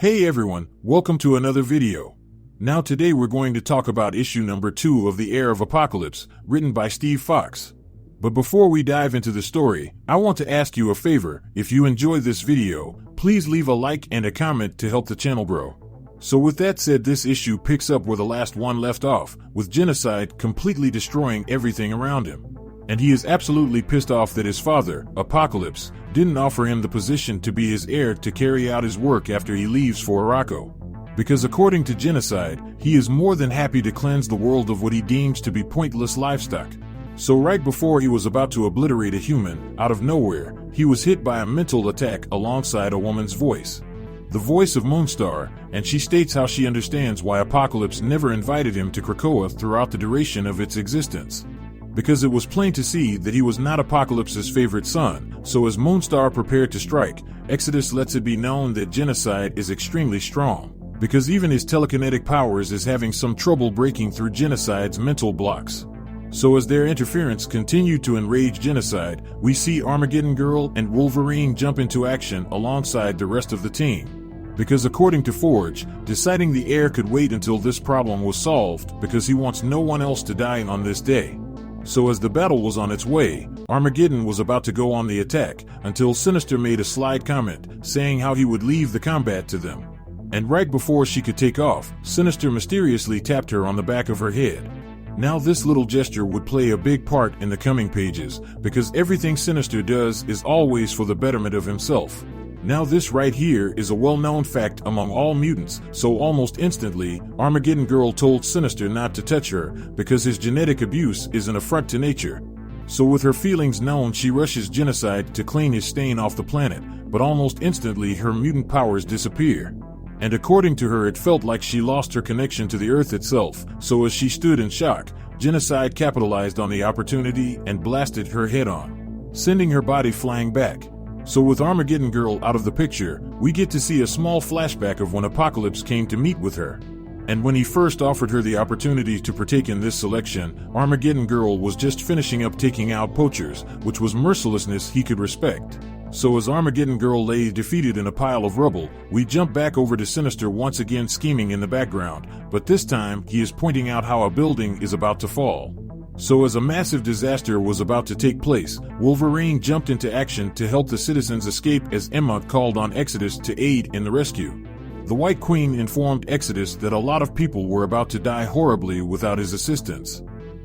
Hey everyone, welcome to another video. Now today we're going to talk about issue number 2 of the Heir of Apocalypse, written by Steve Fox. But before we dive into the story, I want to ask you a favor. If you enjoyed this video, please leave a like and a comment to help the channel grow. So with that said, this issue picks up where the last one left off, with Genocide completely destroying everything around him. And he is absolutely pissed off that his father, Apocalypse, didn't offer him the position to be his heir to carry out his work after he leaves for Morocco. Because according to Genocide, he is more than happy to cleanse the world of what he deems to be pointless livestock. So right before he was about to obliterate a human, out of nowhere, he was hit by a mental attack alongside a woman's voice. The voice of Moonstar, and she states how she understands why Apocalypse never invited him to Krakoa throughout the duration of its existence. Because it was plain to see that he was not Apocalypse's favorite son, so as Moonstar prepared to strike, Exodus lets it be known that Genocide is extremely strong, because even his telekinetic powers is having some trouble breaking through Genocide's mental blocks. So as their interference continued to enrage Genocide, we see Armageddon Girl and Wolverine jump into action alongside the rest of the team. Because according to Forge, deciding the heir could wait until this problem was solved because he wants no one else to die on this day. So as the battle was on its way, Armageddon was about to go on the attack, until Sinister made a sly comment, saying how he would leave the combat to them. And right before she could take off, Sinister mysteriously tapped her on the back of her head. Now this little gesture would play a big part in the coming pages, because everything Sinister does is always for the betterment of himself. Now this right here is a well-known fact among all mutants, so almost instantly, Armageddon Girl told Sinister not to touch her, because his genetic abuse is an affront to nature. So with her feelings known, she rushes Genocide to clean his stain off the planet, but almost instantly her mutant powers disappear. And according to her, it felt like she lost her connection to the Earth itself, so as she stood in shock, Genocide capitalized on the opportunity and blasted her head on, sending her body flying back. So with Armageddon Girl out of the picture, we get to see a small flashback of when Apocalypse came to meet with her. And when he first offered her the opportunity to partake in this selection, Armageddon Girl was just finishing up taking out poachers, which was mercilessness he could respect. So as Armageddon Girl lay defeated in a pile of rubble, we jump back over to Sinister once again scheming in the background, but this time he is pointing out how a building is about to fall. So as a massive disaster was about to take place, Wolverine jumped into action to help the citizens escape as Emma called on Exodus to aid in the rescue. The White Queen informed Exodus that a lot of people were about to die horribly without his assistance,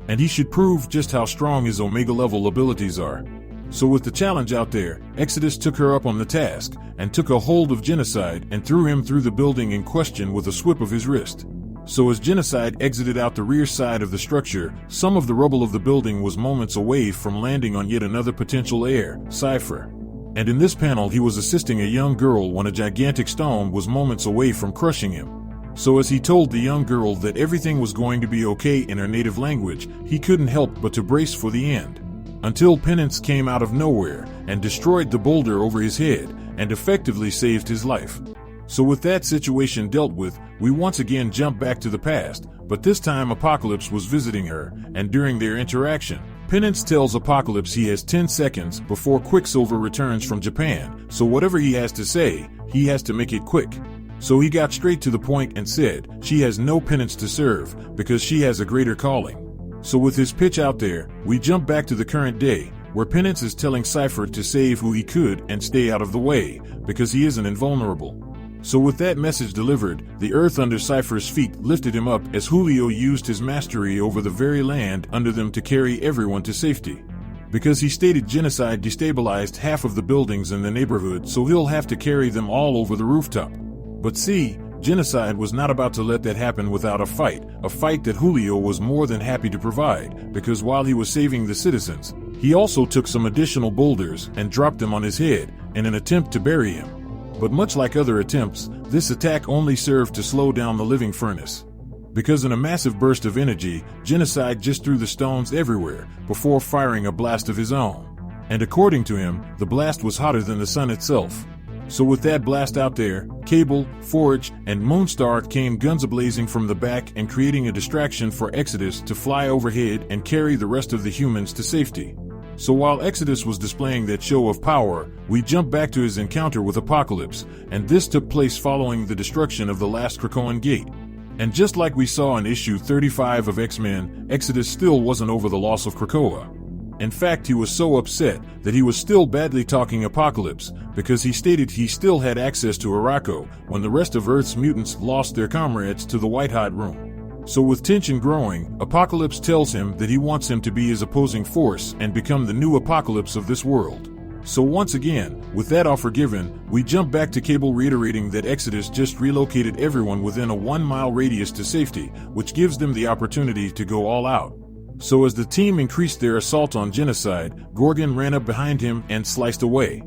and he should prove just how strong his Omega-level abilities are. So with the challenge out there, Exodus took her up on the task, and took a hold of Genocide and threw him through the building in question with a whip of his wrist. So as Genocide exited out the rear side of the structure, some of the rubble of the building was moments away from landing on yet another potential heir, Cypher. And in this panel he was assisting a young girl when a gigantic stone was moments away from crushing him. So as he told the young girl that everything was going to be okay in her native language, he couldn't help but to brace for the end. Until Penance came out of nowhere and destroyed the boulder over his head and effectively saved his life. So with that situation dealt with, we once again jump back to the past, but this time Apocalypse was visiting her, and during their interaction, Penance tells Apocalypse he has 10 seconds before Quicksilver returns from Japan, so whatever he has to say, he has to make it quick. So he got straight to the point and said she has no penance to serve because she has a greater calling. So with his pitch out there, we jump back to the current day, where Penance is telling Cypher to save who he could and stay out of the way, because he isn't invulnerable. So with that message delivered, the earth under Cypher's feet lifted him up as Julio used his mastery over the very land under them to carry everyone to safety. Because he stated Genocide destabilized half of the buildings in the neighborhood, so he'll have to carry them all over the rooftop. But see, Genocide was not about to let that happen without a fight that Julio was more than happy to provide, because while he was saving the citizens, he also took some additional boulders and dropped them on his head in an attempt to bury him. But much like other attempts, this attack only served to slow down the living furnace. Because in a massive burst of energy, Genocide just threw the stones everywhere, before firing a blast of his own. And according to him, the blast was hotter than the sun itself. So with that blast out there, Cable, Forge, and Moonstar came guns ablazing from the back and creating a distraction for Exodus to fly overhead and carry the rest of the humans to safety. So while Exodus was displaying that show of power, we jump back to his encounter with Apocalypse, and this took place following the destruction of the last Krakoan gate. And just like we saw in issue 35 of X-Men, Exodus still wasn't over the loss of Krakoa. In fact, he was so upset that he was still badly talking Apocalypse, because he stated he still had access to Arakko when the rest of Earth's mutants lost their comrades to the White Hot Room. So with tension growing, Apocalypse tells him that he wants him to be his opposing force and become the new Apocalypse of this world. So once again, with that offer given, we jump back to Cable reiterating that Exodus just relocated everyone within a 1-mile radius to safety, which gives them the opportunity to go all out. So as the team increased their assault on Genocide, Gorgon ran up behind him and sliced away.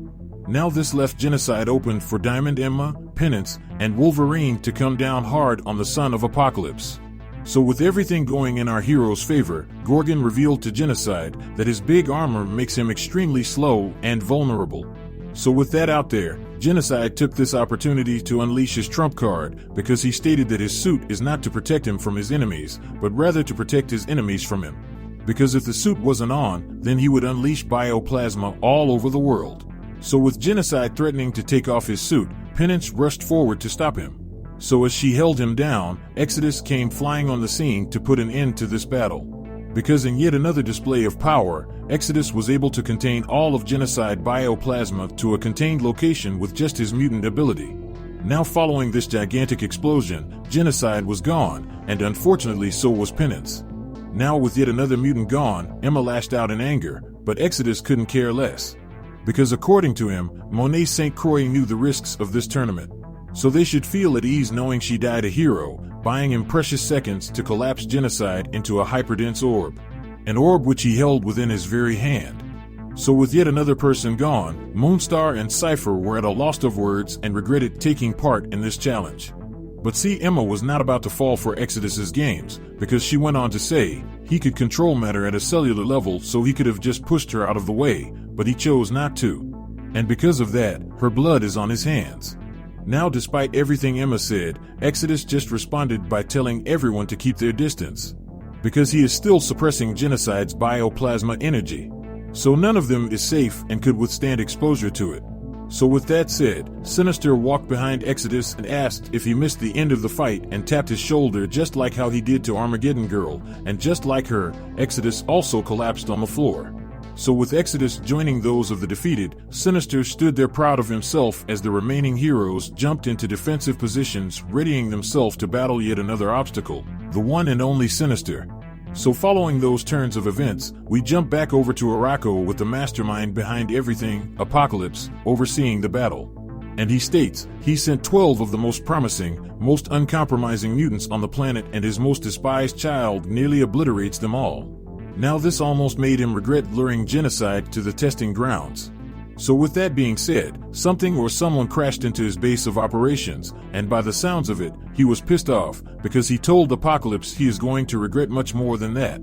Now this left Genocide open for Diamond Emma, Penance, and Wolverine to come down hard on the son of Apocalypse. So with everything going in our hero's favor, Gorgon revealed to Genocide that his big armor makes him extremely slow and vulnerable. So with that out there, Genocide took this opportunity to unleash his trump card, because he stated that his suit is not to protect him from his enemies, but rather to protect his enemies from him. Because if the suit wasn't on, then he would unleash bioplasma all over the world. So with Genocide threatening to take off his suit, Penance rushed forward to stop him. So as she held him down, Exodus came flying on the scene to put an end to this battle. Because in yet another display of power, Exodus was able to contain all of Genocide bioplasma to a contained location with just his mutant ability. Now following this gigantic explosion, Genocide was gone, and unfortunately so was Penance. Now with yet another mutant gone, Emma lashed out in anger, but Exodus couldn't care less. Because according to him, Monet St. Croix knew the risks of this tournament. So they should feel at ease knowing she died a hero, buying him precious seconds to collapse Genocide into a hyperdense orb. An orb which he held within his very hand. So with yet another person gone, Moonstar and Cypher were at a loss of words and regretted taking part in this challenge. But see, Emma was not about to fall for Exodus's games, because she went on to say he could control matter at a cellular level, so he could have just pushed her out of the way, but he chose not to. And because of that, her blood is on his hands. Now despite everything Emma said, Exodus just responded by telling everyone to keep their distance. Because he is still suppressing Genocide's bioplasma energy. So none of them is safe and could withstand exposure to it. So with that said, Sinister walked behind Exodus and asked if he missed the end of the fight and tapped his shoulder just like how he did to Armageddon Girl, and just like her, Exodus also collapsed on the floor. So with Exodus joining those of the defeated, Sinister stood there proud of himself as the remaining heroes jumped into defensive positions, readying themselves to battle yet another obstacle, the one and only Sinister. So following those turns of events, we jump back over to Arakko with the mastermind behind everything, Apocalypse, overseeing the battle. And he states he sent 12 of the most promising, most uncompromising mutants on the planet, and his most despised child nearly obliterates them all. Now this almost made him regret luring Genocide to the testing grounds. So with that being said, something or someone crashed into his base of operations, and by the sounds of it, he was pissed off, because he told Apocalypse he is going to regret much more than that.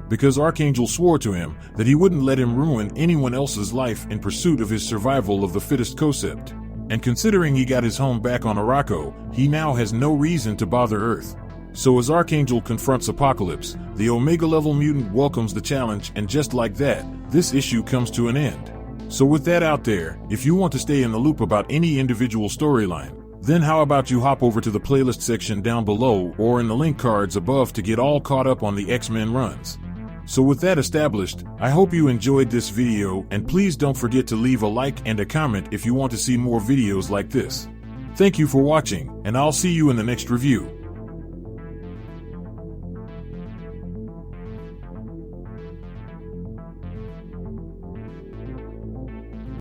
Because Archangel swore to him that he wouldn't let him ruin anyone else's life in pursuit of his survival of the fittest concept. And considering he got his home back on Arakko, he now has no reason to bother Earth. So as Archangel confronts Apocalypse, the Omega-level mutant welcomes the challenge, and just like that, this issue comes to an end. So with that out there, if you want to stay in the loop about any individual storyline, then how about you hop over to the playlist section down below or in the link cards above to get all caught up on the X-Men runs. So with that established, I hope you enjoyed this video, and please don't forget to leave a like and a comment if you want to see more videos like this. Thank you for watching, and I'll see you in the next review.